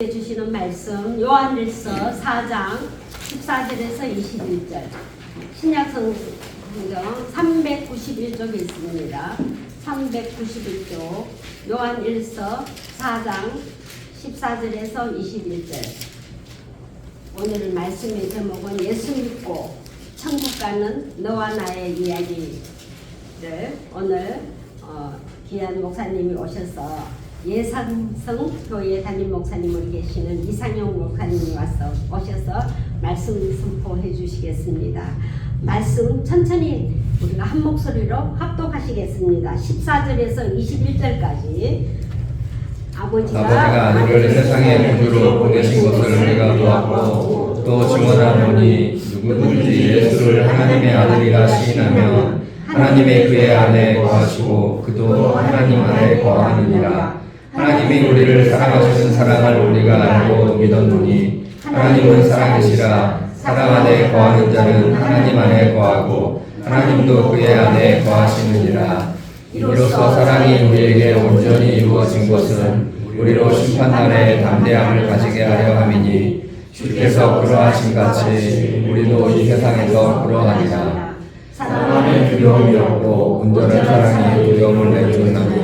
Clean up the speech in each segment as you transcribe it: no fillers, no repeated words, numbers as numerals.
주시는 말씀 요한일서 4장 14절에서 21절 신약 성경 391쪽에 있습니다. 391쪽 요한일서 4장 14절에서 21절. 오늘 말씀의 제목은 예수 믿고 천국 가는 너와 나의 이야기를 오늘 귀한 목사님이 오셔서 예산성 교회 담임 목사님으로 계시는 이상용 목사님이 오셔서 말씀 선포해 주시겠습니다. 말씀 천천히 우리가 한 목소리로 합독하시겠습니다. 14절에서 21절까지. 아버지가 아들을 세상의 구주로 보내신 것을 우리가 보았고 또 증언하노니 누구든지 예수를 하나님의 아들이라 시인하면 하나님의 그의 안에 거하시고 그도 하나님 안에 거하느니라. 하나님이 우리를 사랑하시는 사랑을 우리가 알고 믿었노니 하나님은 사랑이시라. 사랑 안에 거하는 자는 하나님 안에 거하고 하나님도 그의 안에 거하시느니라. 이로써 사랑이 우리에게 온전히 이루어진 것은 우리로 심판날에 담대함을 가지게 하려 함이니 주께서 그러하신 같이 우리도 이 세상에서 그러하리라. 사랑 안에 두려움이 없고 온전한 사랑이 두려움을 내쫓나니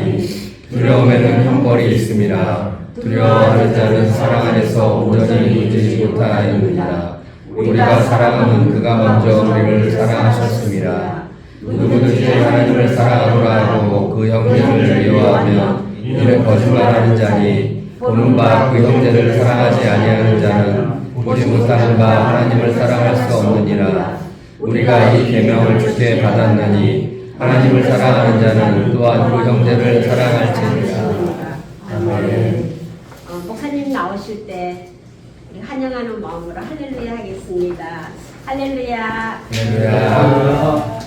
두려움에는 형벌이 있음이라. 두려워하는 자는 사랑 안에서 온전히 이루지 못하였느니라. 우리가 사랑하면 그가 먼저 우리를 사랑하셨음이라. 누구든지 하나님을 사랑하노라 하고 그 형제를 미워하면 이는 거짓말하는 자니 보는 바 그 형제를 사랑하지 아니하는 자는 보지 못하는 바 하나님을 사랑할 수 없느니라. 우리가 이 계명을 주께 받았느니 하나님을 사랑하는 자는 또한 그 형제를 사랑할지니라. 아멘. 목사님 나오실 때 우리 환영하는 마음으로 할렐루야 하겠습니다. 할렐루야. 할렐루야.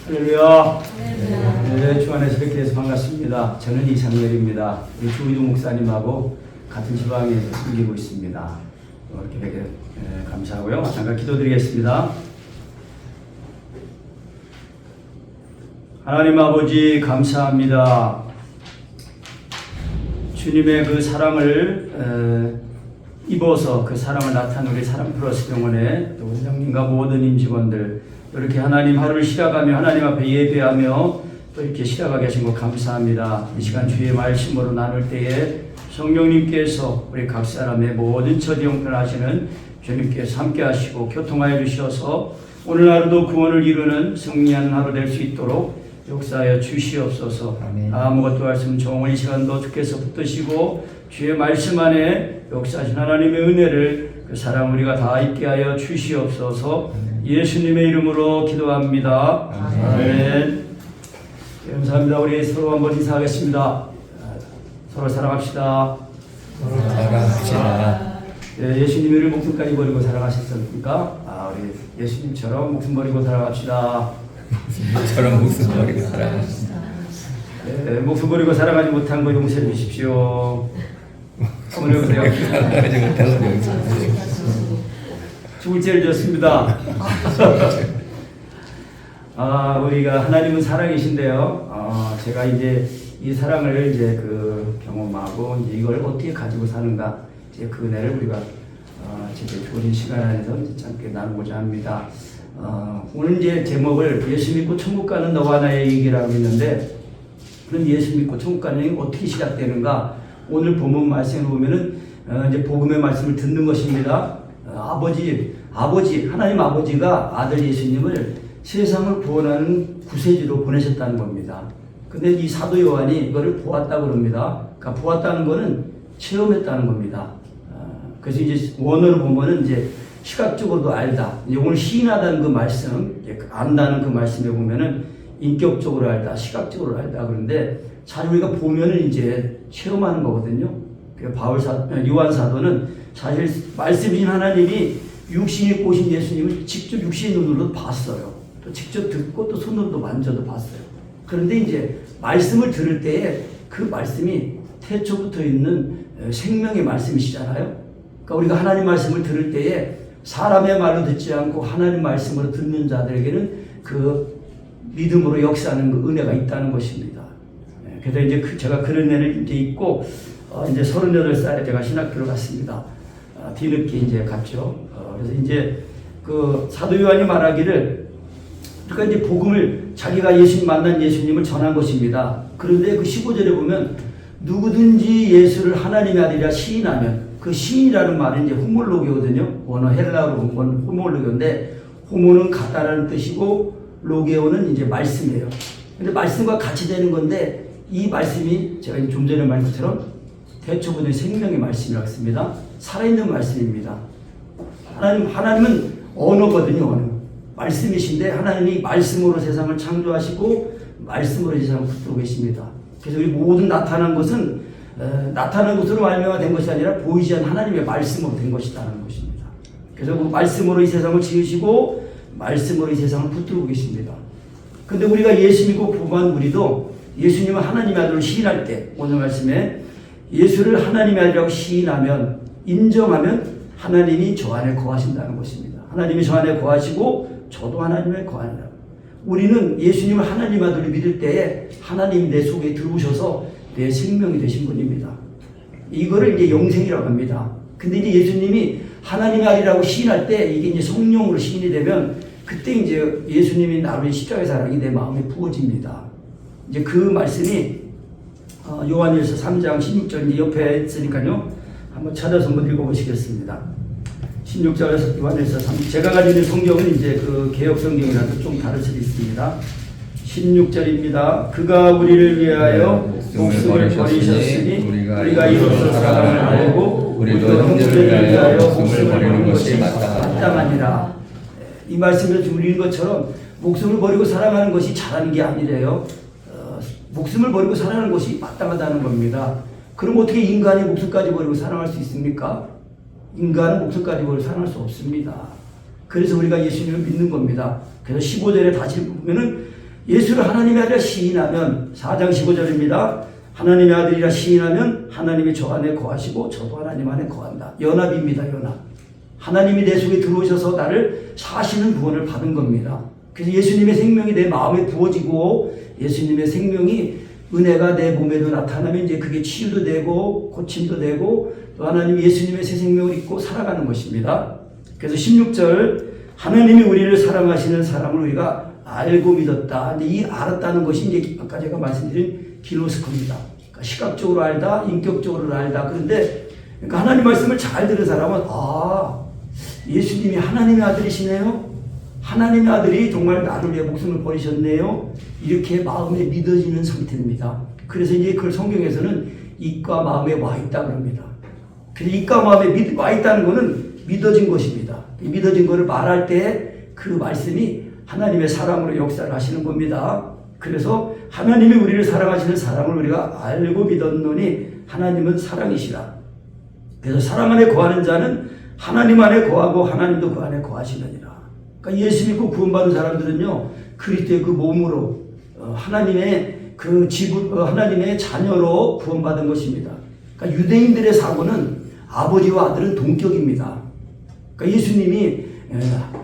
할렐루야. 네, 주 안에서 이렇게 해서 반갑습니다. 저는 이상렬입니다. 우리 조희도 목사님하고 같은 지방에서 섬기고 있습니다. 이렇게 뵙게 감사하고요. 잠깐 기도드리겠습니다. 하나님 아버지 감사합니다. 주님의 그 사랑을 입어서 그 사랑을 나타낸 우리 사랑 플러스 병원의 원장님과 모든 임직원들 이렇게 하나님 하루를 시작하며 하나님 앞에 예배하며 또 이렇게 시작하게 하신 것 감사합니다. 이 시간 주의 말씀으로 나눌 때에 성령님께서 우리 각 사람의 모든 처지형편을 하시는 주님께서 함께 하시고 교통하여 주셔서 오늘 하루도 구원을 이루는 승리하는 하루 될 수 있도록 역사하여 주시옵소서. 아멘. 아무것도 할 수 없는 종을 이 시간도 주께서 붙드시고 주의 말씀 안에 역사하신 하나님의 은혜를 그 사랑 우리가 다 있게 하여 주시옵소서. 아멘. 예수님의 이름으로 기도합니다. 아멘. 아멘. 감사합니다. 우리 서로 한번 인사하겠습니다. 서로 사랑합시다. 서로 사랑합시다. 예수님을 목숨까지 버리고 사랑하셨습니까? 우리 예수님처럼 목숨 버리고 살아갑시다. 저런 목숨 버리고 살아갑시다. 목숨 버리고 살아가지 못한 거 용서해 주십시오. 한번 해보세요. 살아가지 못한 거 용서해 주십시오. 죽을 죄를 졌습니다. 우리가 하나님은 사랑이신데요. 제가 이제 이 사랑을 이제 그 경험하고 이제 이걸 어떻게 가지고 사는가 이제 그 은혜를 우리가 제게 주어진 시간 안에서 함께 나누고자 합니다. 오늘 이제 제목을 예수 믿고 천국 가는 너와 나의 얘기라고 했는데 그럼 예수 믿고 천국 가는 얘기 어떻게 시작되는가? 오늘 본문 말씀을 보면은 이제 복음의 말씀을 듣는 것입니다. 하나님 아버지가 아들 예수님을 세상을 구원하는 구세주로 보내셨다는 겁니다. 근데 이 사도 요한이 이거를 보았다고 합니다. 그러니까 보았다는 거는 체험했다는 겁니다. 그래서 이제 원어로 보면은 이제 시각적으로도 알다. 이제 오늘 시인하다는 그 말씀, 안다는 그 말씀에 보면은 인격적으로 알다, 시각적으로 알다. 그런데 사실 우리가 보면은 이제 체험하는 거거든요. 요한 사도는 사실 말씀이신 하나님이 육신이 꼬신 예수님을 직접 육신의 눈으로 봤어요. 또 직접 듣고 또 손으로도 만져도 봤어요. 그런데 이제 말씀을 들을 때에 그 말씀이 태초부터 있는 생명의 말씀이시잖아요. 그러니까 우리가 하나님 말씀을 들을 때에 사람의 말로 듣지 않고 하나님 말씀으로 듣는 자들에게는 그 믿음으로 역사하는 그 은혜가 있다는 것입니다. 그래서 이제 제가 그런 애를 이제 있고, 이제 38살에 제가 신학교를 갔습니다. 뒤늦게 이제 갔죠. 그래서 이제 그 사도 요한이 말하기를, 그러니까 이제 복음을 자기가 예수님 만난 예수님을 전한 것입니다. 그런데 그 15절에 보면 누구든지 예수를 하나님의 아들이라 시인하면, 그 시인이라는 말은 이제 호몰로게거든요. 원어 헬라어로 호몰로게인데, 호모는 같다라는 뜻이고 로게오는 이제 말씀이에요. 근데 말씀과 같이 되는 건데, 이 말씀이 제가 좀 전에 말한 것처럼 대초본의 생명의 말씀이라고 했습니다. 살아있는 말씀입니다. 하나님은 언어거든요. 언어. 말씀이신데 하나님이 말씀으로 세상을 창조하시고 말씀으로 세상을 붙들고 계십니다. 그래서 우리 모든 나타난 것은 나타난 것으로 말미암아 된 것이 아니라 보이지 않는 하나님의 말씀으로 된 것이라는 것입니다. 그래서 그 말씀으로 이 세상을 지으시고 말씀으로 이 세상을 붙들고 계십니다. 근데 우리가 예수 믿고 부부한 우리도 예수님은 하나님의 아들을 시인할 때, 오늘 말씀에 예수를 하나님의 아들이라고 시인하면, 인정하면 하나님이 저 안에 거하신다는 것입니다. 하나님이 저 안에 거하시고 저도 하나님의 거하니라. 우리는 예수님을 하나님의 아들을 믿을 때에 하나님이 내 속에 들어오셔서 내 생명이 되신 분입니다. 이거를 이제 영생이라고 합니다. 근데 이제 예수님이 하나님의 아들이라고 시인할 때 이게 이제 성령으로 시인이 되면 그때 이제 예수님이 나를 십자가의 사랑이 내 마음에 부어집니다. 이제 그 말씀이 요한일서 3장 16절 이제 옆에 있으니까요. 한번 찾아서 한번 읽어보시겠습니다. 16절에서 요한일서 3, 제가 가지고 있는 성경은 이제 그 개혁 성경이라도 좀 다를 수도 있습니다. 16절입니다. 그가 우리를 위하여 목숨을 버리셨으니 우리가 이로써 사랑을 알고 우리도 형제를 위하여 목숨을 버리는 것이 마땅하니라. 이 말씀을 드린 것처럼 목숨을 버리고 사랑하는 것이 잘하는 게 아니래요. 목숨을 버리고 사랑하는 것이 마땅하다는 겁니다. 그럼 어떻게 인간이 목숨까지 버리고 사랑할 수 있습니까? 인간은 목숨까지 버리고 사랑할 수 없습니다. 그래서 우리가 예수님을 믿는 겁니다. 그래서 15절에 다시 보면은 예수를 하나님의 아들이라 시인하면, 4장 15절입니다. 하나님의 아들이라 시인하면 하나님이 저 안에 거하시고 저도 하나님 안에 거한다. 연합입니다. 연합. 하나님이 내 속에 들어오셔서 나를 사시는 구원을 받은 겁니다. 그래서 예수님의 생명이 내 마음에 부어지고 예수님의 생명이 은혜가 내 몸에도 나타나면 이제 그게 치유도 되고 고침도 되고 또 하나님이 예수님의 새 생명을 입고 살아가는 것입니다. 그래서 16절 하나님이 우리를 사랑하시는 사람을 우리가 알고 믿었다. 근데 이 알았다는 것이 이제 아까 제가 말씀드린 기노스코입니다. 그러니까 시각적으로 알다, 인격적으로 알다. 그런데 그러니까 하나님 말씀을 잘 들은 사람은 예수님이 하나님의 아들이시네요. 하나님의 아들이 정말 나를 위해 목숨을 버리셨네요. 이렇게 마음에 믿어지는 상태입니다. 그래서 이제 그걸 성경에서는 입과 마음에 와 있다 그럽니다. 그래서 입과 마음에 와 있다는 것은 믿어진 것입니다. 믿어진 것을 말할 때 그 말씀이 하나님의 사랑으로 역사를 하시는 겁니다. 그래서 하나님이 우리를 사랑하시는 사랑을 우리가 알고 믿었노니 하나님은 사랑이시라. 그래서 사랑 안에 거하는 자는 하나님 안에 거하고 하나님도 그 안에 거하시느니라. 그러니까 예수 믿고 구원받은 사람들은요, 그리스도의 그 몸으로 하나님의 그 하나님의 자녀로 구원받은 것입니다. 그러니까 유대인들의 사고는 아버지와 아들은 동격입니다. 그러니까 예수님이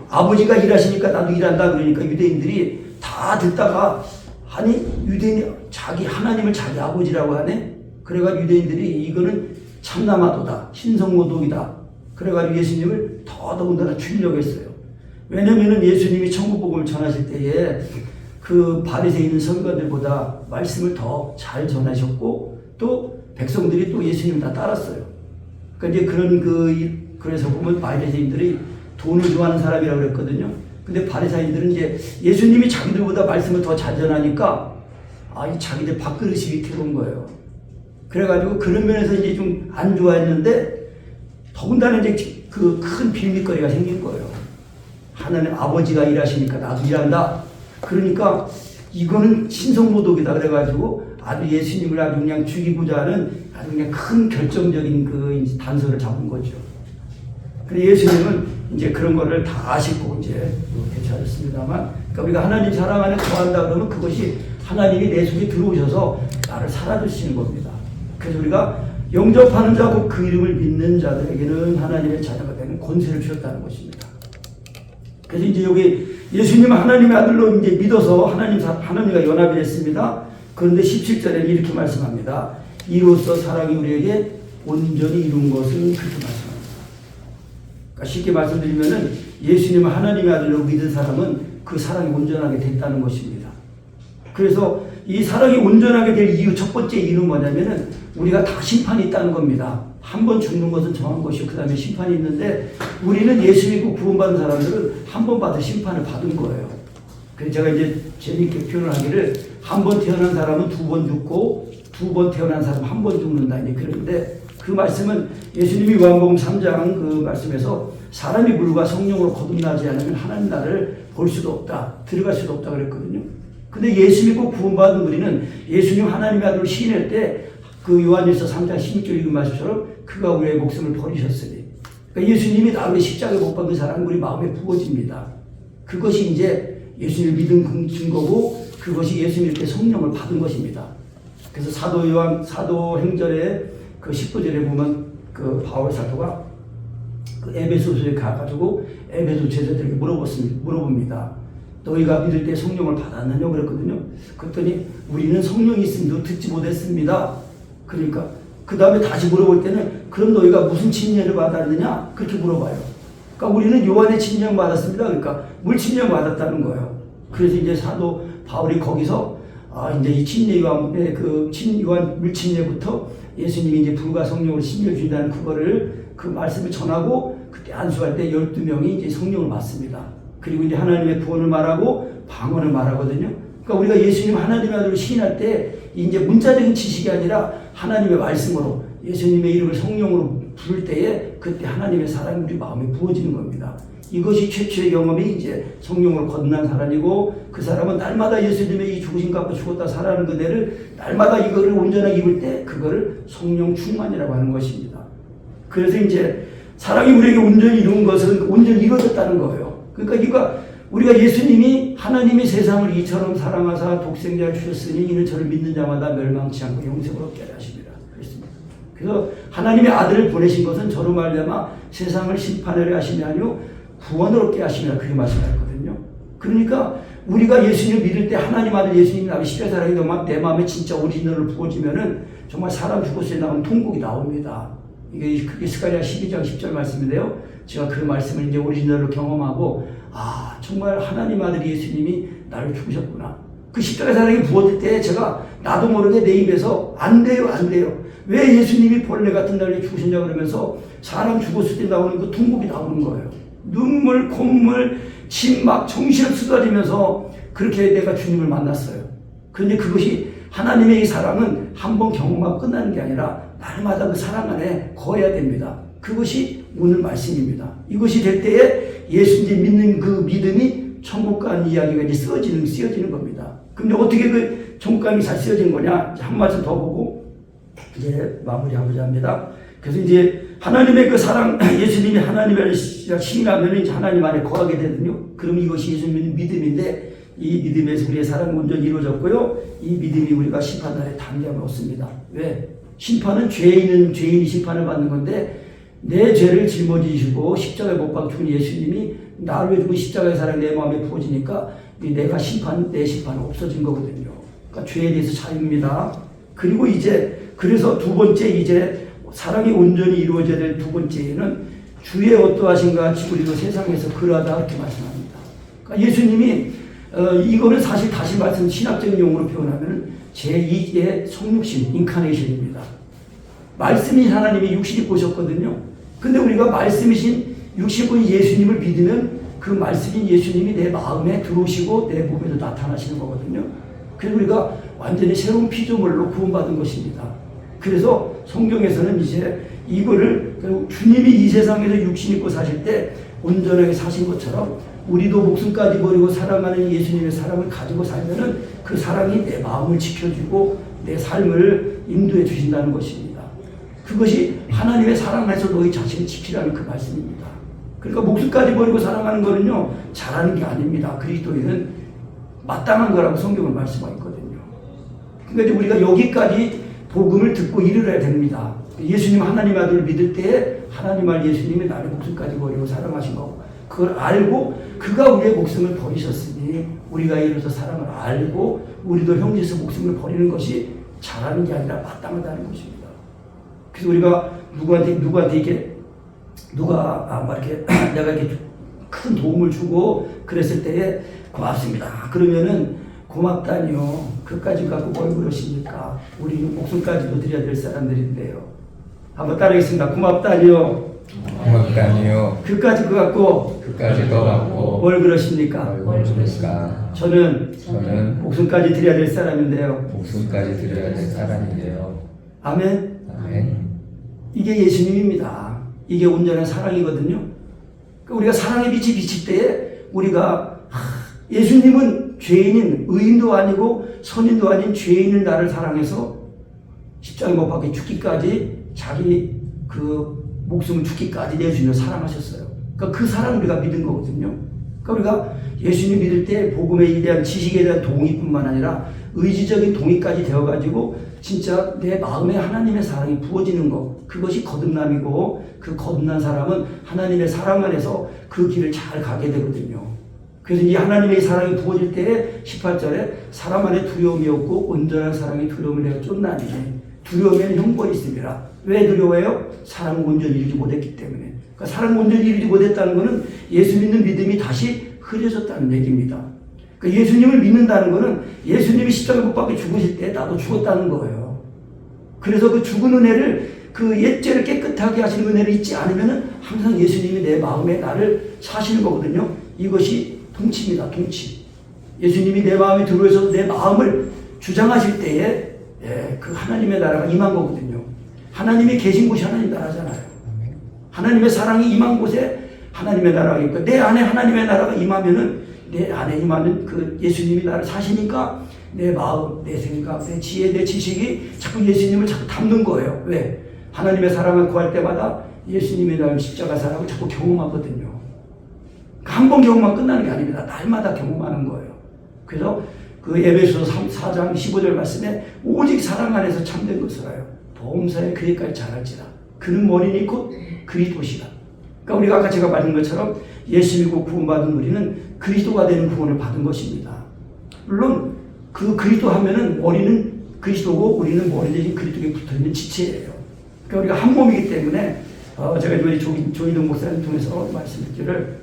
아버지가 일하시니까 나도 일한다 그러니까 유대인들이 다 듣다가 아니 유대인이 하나님을 자기 아버지라고 하네. 그래가지고 유대인들이 이거는 참남하도다, 신성모독이다. 그래가지고 예수님을 더더군다나 죽이려고 했어요. 왜냐면은 예수님이 천국복음을 전하실 때에 그 바리새인 서기관들보다 말씀을 더 잘 전하셨고 또 백성들이 또 예수님을 다 따랐어요. 그러니까 이제 그래서 보면 바리새인들이 돈을 좋아하는 사람이라고 그랬거든요. 근데 바리새인들은 이제 예수님이 자기들보다 말씀을 더 잘 전하니까 이 자기들 밥그릇이 위태로운 거예요. 그래가지고 그런 면에서 이제 좀 안 좋아했는데 더군다나 이제 그 큰 빌미거리가 생긴 거예요. 하나님 아버지가 일하시니까 나도 일한다. 그러니까 이거는 신성모독이다. 그래가지고 아주 예수님을 아주 그냥 죽이고자 하는 아주 그냥 큰 결정적인 그 단서를 잡은 거죠. 그래서 예수님은 이제 그런 거를 다 아시고 이제 되찾았습니다만, 그러니까 우리가 하나님 사랑 안에 거한다 그러면 그것이 하나님이 내 속에 들어오셔서 나를 살아주시는 겁니다. 그래서 우리가 영접하는 자고 그 이름을 믿는 자들에게는 하나님의 자녀가 되는 권세를 주셨다는 것입니다. 그래서 이제 여기 예수님은 하나님의 아들로 이제 믿어서 하나님과 연합이 됐습니다. 그런데 17절에는 이렇게 말씀합니다. 이로써 사랑이 우리에게 온전히 이룬 것은 그렇게 말씀합니다. 그러니까 쉽게 말씀드리면은 예수님을 하나님의 아들로 믿은 사람은 그 사랑이 온전하게 됐다는 것입니다. 그래서 이 사랑이 온전하게 될 이유, 첫 번째 이유는 뭐냐면은 우리가 다 심판이 있다는 겁니다. 한 번 죽는 것은 정한 것이고 그 다음에 심판이 있는데 우리는 예수 믿고 구원받은 사람들은 한 번 받은 심판을 받은 거예요. 그래서 제가 이제 재밌게 표현하기를 한 번 태어난 사람은 두 번 죽고 두 번 태어난 사람은 한 번 죽는다. 그런데 그 말씀은 예수님이 요한복음 3장 그 말씀에서 사람이 물과 성령으로 거듭나지 않으면 하나님 나라를 볼 수도 없다. 들어갈 수도 없다 그랬거든요. 근데 예수 믿고 구원받은 우리는 예수님 하나님의 아들을 시인할 때 그 요한일서 3장 16절 읽은 말씀처럼 그가 우리의 목숨을 버리셨으니 그러니까 예수님이 나를 십자가에 못 박은 사랑이 우리 마음에 부어집니다. 그것이 이제 예수님을 믿은 증거고 그것이 예수님께 성령을 받은 것입니다. 그래서 사도행전의 그 19절에 보면 그 바울 사도가 그 에베소서에 가가지고 에베소 제자들에게 물어봅니다. 너희가 믿을 때 성령을 받았느냐 그랬거든요. 그랬더니 우리는 성령이 있음도 듣지 못했습니다. 그러니까 그 다음에 다시 물어볼 때는 그럼 너희가 무슨 침례를 받았느냐 그렇게 물어봐요. 그러니까 우리는 요한의 침례를 받았습니다. 그러니까 물 침례를 받았다는 거예요. 그래서 이제 사도 바울이 거기서 이제 이 침례 요한의 그 요한 물 침례부터 예수님이 이제 불과 성령을 심려 주신다는 그거를 그 말씀을 전하고 그때 안수할 때 12명이 이제 성령을 받습니다. 그리고 이제 하나님의 구원을 말하고 방언을 말하거든요. 그러니까 우리가 예수님 하나님의 아들을 시인할 때 이제 문자적인 지식이 아니라 하나님의 말씀으로 예수님의 이름을 성령으로 부를 때에 그때 하나님의 사랑이 우리 마음에 부어지는 겁니다. 이것이 최초의 경험이 이제 성령으로 거듭난 사람이고 그 사람은 날마다 예수님의 이 죽으신 값고 죽었다 살아나는 그대를 날마다 이거를 온전하게 입을 때 그거를 성령 충만이라고 하는 것입니다. 그래서 이제 사랑이 우리에게 온전히 이룬 것은 온전히 이루어졌다는 거예요. 그러니까 우리가 예수님이 하나님이 세상을 이처럼 사랑하사 독생자를 주셨으니 이는 저를 믿는 자마다 멸망치 않고 영생을 얻게 하십니다. 그렇습니다. 그래서 하나님의 아들을 보내신 것은 저로 말미암아 세상을 심판하려 하심이 아니요 구원을 얻게 하심이라 그렇게 말씀하셨거든요. 그러니까 우리가 예수님을 믿을 때 하나님 아들 예수님이 나를 십자가에 사랑이 내 마음에 진짜 오리지널을 부어지면은 정말 사람 죽었을 때 나오는 통곡이 나옵니다. 그게 스가랴 12장 10절 말씀인데요. 제가 그 말씀을 이제 오리지널로 경험하고 정말 하나님 아들 예수님이 나를 죽으셨구나. 그 십자가 사랑이 부어질 때 제가 나도 모르게 내 입에서 안 돼요. 왜 예수님이 벌레 같은 날에 죽으셨냐 그러면서 사람 죽었을 때 나오는 그 통곡이 나오는 거예요. 눈물, 콧물, 침 막 정신을 쏟아지면서 그렇게 내가 주님을 만났어요. 그런데 그것이 하나님의 이 사랑은 한 번 경험하고 끝나는 게 아니라 날마다 그 사랑 안에 거해야 됩니다. 그것이 오늘 말씀입니다. 이것이 될 때에 예수님 믿는 그 믿음이 천국 가는 이야기가 이제 쓰여지는 겁니다. 근데 어떻게 그 천국 가는 게 잘 쓰여진 거냐? 한 말씀 더 보고 이제 마무리하고자 합니다. 그래서 이제 하나님의 그 사랑, 예수님이 하나님을 시인하면 이제 하나님 안에 거하게 되거든요. 그럼 이것이 예수님의 믿음인데 이 믿음에서 우리의 사랑은 온전히 이루어졌고요. 이 믿음이 우리가 심판날에 담대함을 얻습니다. 왜? 심판은 죄인이 심판을 받는 건데 내 죄를 짊어지시고 십자가에 못 박혀 죽은 예수님이 나를 위해 죽은 십자가의 사랑이 내 마음에 부어지니까 내 심판은 없어진 거거든요. 그러니까 죄에 대해서 자유입니다. 그리고 이제 그래서 두 번째 이제 사랑이 온전히 이루어져야 될 두 번째는 주의 어떠하신가 같이 우리도 세상에서 그러하다 이렇게 말씀합니다. 그러니까 예수님이 이거는 사실 다시 말씀 신학적인 용어로 표현하면 제2의 성육신 인카네이션입니다. 말씀이 하나님이 육신 입고 오셨거든요. 근데 우리가 말씀이신 육신 입고 예수님을 믿으면 그 말씀인 예수님이 내 마음에 들어오시고 내 몸에도 나타나시는 거거든요. 그래서 우리가 완전히 새로운 피조물로 구원받은 것입니다. 그래서 성경에서는 이제 이거를 주님이 이 세상에서 육신 입고 사실 때 온전하게 사신 것처럼 우리도 목숨까지 버리고 사랑하는 예수님의 사랑을 가지고 살면은 그 사랑이 내 마음을 지켜주고 내 삶을 인도해 주신다는 것입니다. 그것이 하나님의 사랑 안에서 너희 자신을 지키라는 그 말씀입니다. 그러니까 목숨까지 버리고 사랑하는 거는요 잘하는 게 아닙니다. 그리스도인은 마땅한 거라고 성경은 말씀하고 있거든요. 그러니까 우리가 여기까지 복음을 듣고 이르러야 됩니다. 예수님 하나님 아들을 믿을 때 하나님 알 예수님이 나를 목숨까지 버리고 사랑하신 거고 그걸 알고 그가 우리의 목숨을 버리셨으니 우리가 이로써 사랑을 알고 우리도 형제에서 목숨을 버리는 것이 잘하는 게 아니라 마땅하다는 것입니다. 그래서 우리가 누구한테 이렇게 이렇게 내가 이렇게 큰 도움을 주고 그랬을 때에 고맙습니다. 그러면은 고맙다니요. 그까지 갖고 뭘 그러십니까? 우리는 목숨까지도 드려야 될 사람들인데요. 한번 따라하겠습니다. 고맙다니요. 고맙다니요. 그까지 거 갖고 뭘 그러십니까? 뭘 그러십니까? 저는 목숨까지 드려야 될 사람인데요. 목숨까지 드려야 될 사람인데요. 아멘. 아멘. 이게 예수님입니다. 이게 온전한 사랑이거든요. 우리가 사랑의 빛이 비칠 때에 우리가 예수님은 죄인인 의인도 아니고 선인도 아닌 죄인을 나를 사랑해서 십자가에 못 박혀 죽기까지 자기 그 목숨을 죽기까지 내주며 사랑하셨어요. 그러니까 그 사랑을 우리가 믿은 거거든요. 그러니까 우리가 예수님 믿을 때 복음에 대한 지식에 대한 동의뿐만 아니라 의지적인 동의까지 되어가지고 진짜 내 마음에 하나님의 사랑이 부어지는 것, 그것이 거듭남이고 그 거듭난 사람은 하나님의 사랑 안에서 그 길을 잘 가게 되거든요. 그래서 이 하나님의 사랑이 부어질 때에 18절에 사람 안에 두려움이 없고 온전한 사랑이 두려움을 내어 쫓나니 두려움에는 형벌이 있습니다. 왜 두려워해요? 사랑을 온전히 이루지 못했기 때문에. 그러니까 사랑을 온전히 이루지 못했다는 것은 예수 믿는 믿음이 다시 흐려졌다는 얘기입니다. 그러니까 예수님을 믿는다는 것은 예수님이 십자가에 못 박혀 죽으실 때 나도 죽었다는 거예요. 그래서 그 죽은 은혜를 그 옛죄를 깨끗하게 하시는 은혜를 잊지 않으면 항상 예수님이 내 마음에 나를 사시는 거거든요. 이것이 통치입니다. 통치. 예수님이 내 마음에 들어오셔서 내 마음을 주장하실 때에 그 하나님의 나라가 임한 거거든요. 하나님이 계신 곳이 하나님 나라잖아요. 하나님의 사랑이 임한 곳에 하나님의 나라가 있고 내 안에 하나님의 나라가 임하면은 내 안에 임하는 그 예수님이 나를 사시니까 내 마음, 내 생각, 내 지혜, 내 지식이 자꾸 예수님을 자꾸 담는 거예요. 왜? 하나님의 사랑을 구할 때마다 예수님의 나를 십자가 사랑을 자꾸 경험하거든요. 한 번 경험만 끝나는 게 아닙니다. 날마다 경험하는 거예요. 그래서 그 에베소서 4장 15절 말씀에 오직 사랑 안에서 참된 것을 하여 보험사에 그에까지 자랄지라. 그는 원인이 곧 그리스도시라. 그러니까 우리가 아까 제가 말한 것처럼 예수 믿고 구원받은 우리는 그리스도가 되는 구원을 받은 것입니다. 물론 그 그리스도 하면은 머리는 그리스도고 우리는 머리 대신 그리스도에 붙어있는 지체예요. 그러니까 우리가 한 몸이기 때문에 제가 이번에 조희동 목사님 통해서 말씀드리기를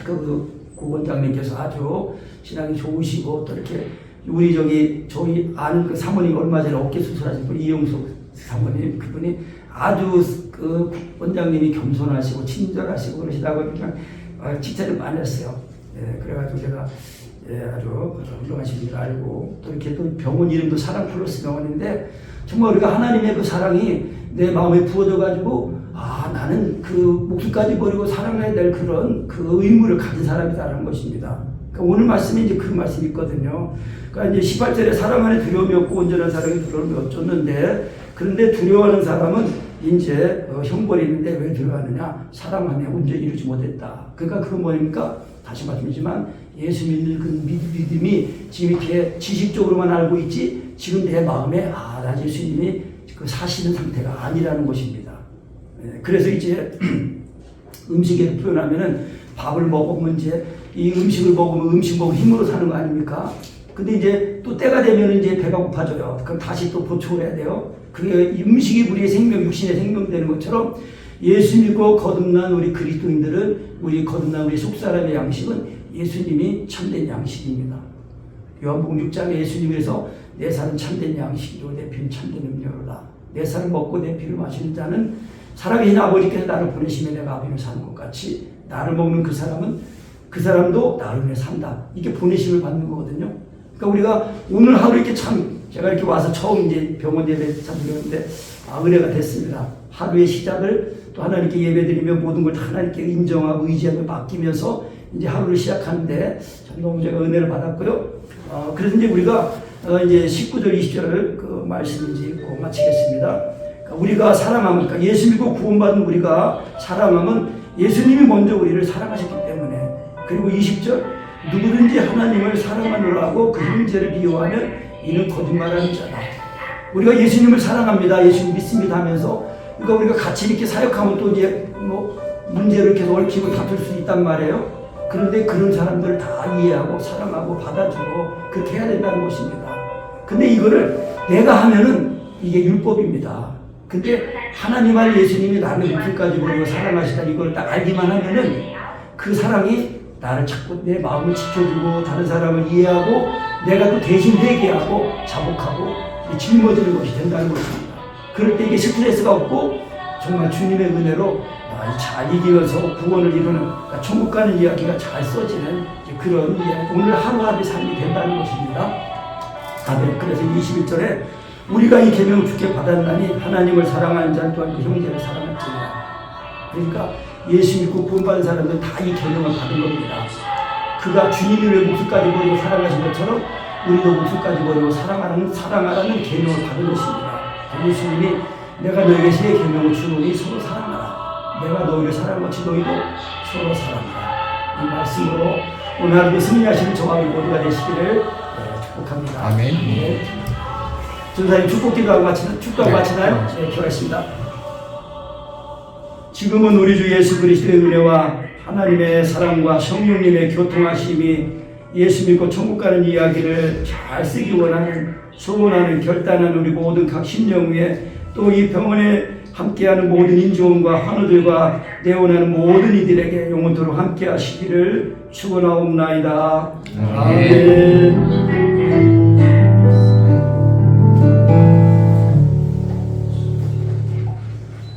그 원장님께서 아주 신앙이 좋으시고 또 이렇게 우리 저희 아는 그 사모님 얼마 전에 어깨 수술하신 분 이용숙 사모님 그분이 아주 그 원장님이 겸손하시고 친절하시고 그러시다고 그냥 칭찬을 많이 했어요. 그래가지고 제가 아주 훌륭하신 줄 알고 또 이렇게 또 병원 이름도 사랑 플러스 병원인데 정말 우리가 하나님의 그 사랑이 내 마음에 부어져가지고 나는 그 목숨까지 버리고 사랑해야 될 그런 그 의무를 가진 사람이다라는 것입니다. 그러니까 오늘 말씀이 이제 그 말씀이 있거든요. 그러니까 이제 18절에 사람 안에 두려움이 없고 온전한 사랑이 두려움이 어쩌는데 그런데 두려워하는 사람은 이제 형벌이 있는데 왜 두려워하느냐? 사랑 안에 온전히 이루지 못했다. 그러니까 그건 뭐입니까? 다시 말씀이지만 예수 믿는 그 믿음이 지금 이렇게 지식적으로만 알고 있지 지금 내 마음에 나 예수님이 그 사시는 상태가 아니라는 것입니다. 그래서 이제 음식에 표현하면은 밥을 먹으면 이제 이 음식을 먹으면 음식 먹으면 힘으로 사는 거 아닙니까? 근데 이제 또 때가 되면 이제 배가 고파져요. 그럼 다시 또 보충을 해야 돼요. 그게 음식이 우리의 생명, 육신의 생명 되는 것처럼 예수 믿고 거듭난 우리 그리스도인들은 우리 거듭난 우리 속사람의 양식은 예수님이 참된 양식입니다. 요한복음 6장에 예수님께서 내 살은 참된 양식이요 내 피는 참된 음료로라. 내 살을 먹고 내 피를 마시는 자는 살아계신 아버지께서 나를 보내시면 내가 아버지를 사는 것 같이 나를 먹는 그 사람도 나를 위해 산다. 이게 보내심을 받는 거거든요. 그러니까 우리가 오늘 하루 이렇게 참 제가 이렇게 와서 처음 이제 병원 예배 참석했는데 은혜가 됐습니다. 하루의 시작을 또 하나님께 예배드리며 모든 걸 다 하나님께 인정하고 의지하며 맡기면서 이제 하루를 시작하는데 참 너무 제가 은혜를 받았고요. 그래서 이제 우리가 이제 19절 20절을 그 말씀 이제 읽고 마치겠습니다. 그러니까 우리가 사랑하면 그러니까 예수 믿고 구원받은 우리가 사랑하면 예수님이 먼저 우리를 사랑하셨기 때문에 그리고 20절 누구든지 하나님을 사랑하노라 하고 그 형제를 미워하면 이는 거짓말하는 자다. 우리가 예수님을 사랑합니다. 예수님 믿습니다 하면서 그러니까 우리가 같이 이렇게 사역하면 또 이제 뭐 문제를 계속 얽히고 다툴 수 있단 말이에요. 그런데 그런 사람들을 다 이해하고 사랑하고 받아주고 그렇게 해야 된다는 것입니다. 근데 이거를 내가 하면은 이게 율법입니다. 근데 하나님 알 예수님이 나를 목숨까지 버리고 사랑하시다 이걸 딱 알기만 하면은 그 사랑이 나를 자꾸 내 마음을 지켜주고 다른 사람을 이해하고 내가 또 대신 회개하고 자복하고 짊어지는 것이 된다는 것입니다. 그럴 때 이게 스트레스가 없고 정말 주님의 은혜로 잘 이기면서 구원을 이루는 그러니까 천국 가는 이야기가 잘 써지는 그런 오늘 하루하루의 삶이 된다는 것입니다. 그래서 21절에 우리가 이 계명을 주께 받았나니 하나님을 사랑하는 자 또한 그 형제를 사랑할지니라. 그러니까 예수 믿고 구원받은 사람들은 다 이 계명을 받은 겁니다. 그가 주님을 위해 목숨까지 버리고 사랑하신 것처럼 우리도 목숨까지 버리고 사랑하라는 계명을 받은 것입니다. 예수님이 내가 너에게 새 계명을 주노니 서로 사랑하라. 내가 너희를 사랑같이 너희도 서로 사랑하라. 이 말씀으로 오늘 하루도 승리하시는 저와 모두가 되시기를 축복합니다. 아멘. 네. 전사님 축복기도하고 마치나요? 네, 기도하겠습니다. 지금은 우리 주 예수 그리스도의 은혜와 하나님의 사랑과 성령님의 교통하심이 예수 믿고 천국 가는 이야기를 잘 쓰기 원하는 소원하는 결단하는 우리 모든 각 심령 위에 또 이 병원에 함께하는 모든 인종과 환우들과 내원하는 모든 이들에게 영원토록 함께 하시기를 축원하옵나이다. 아멘.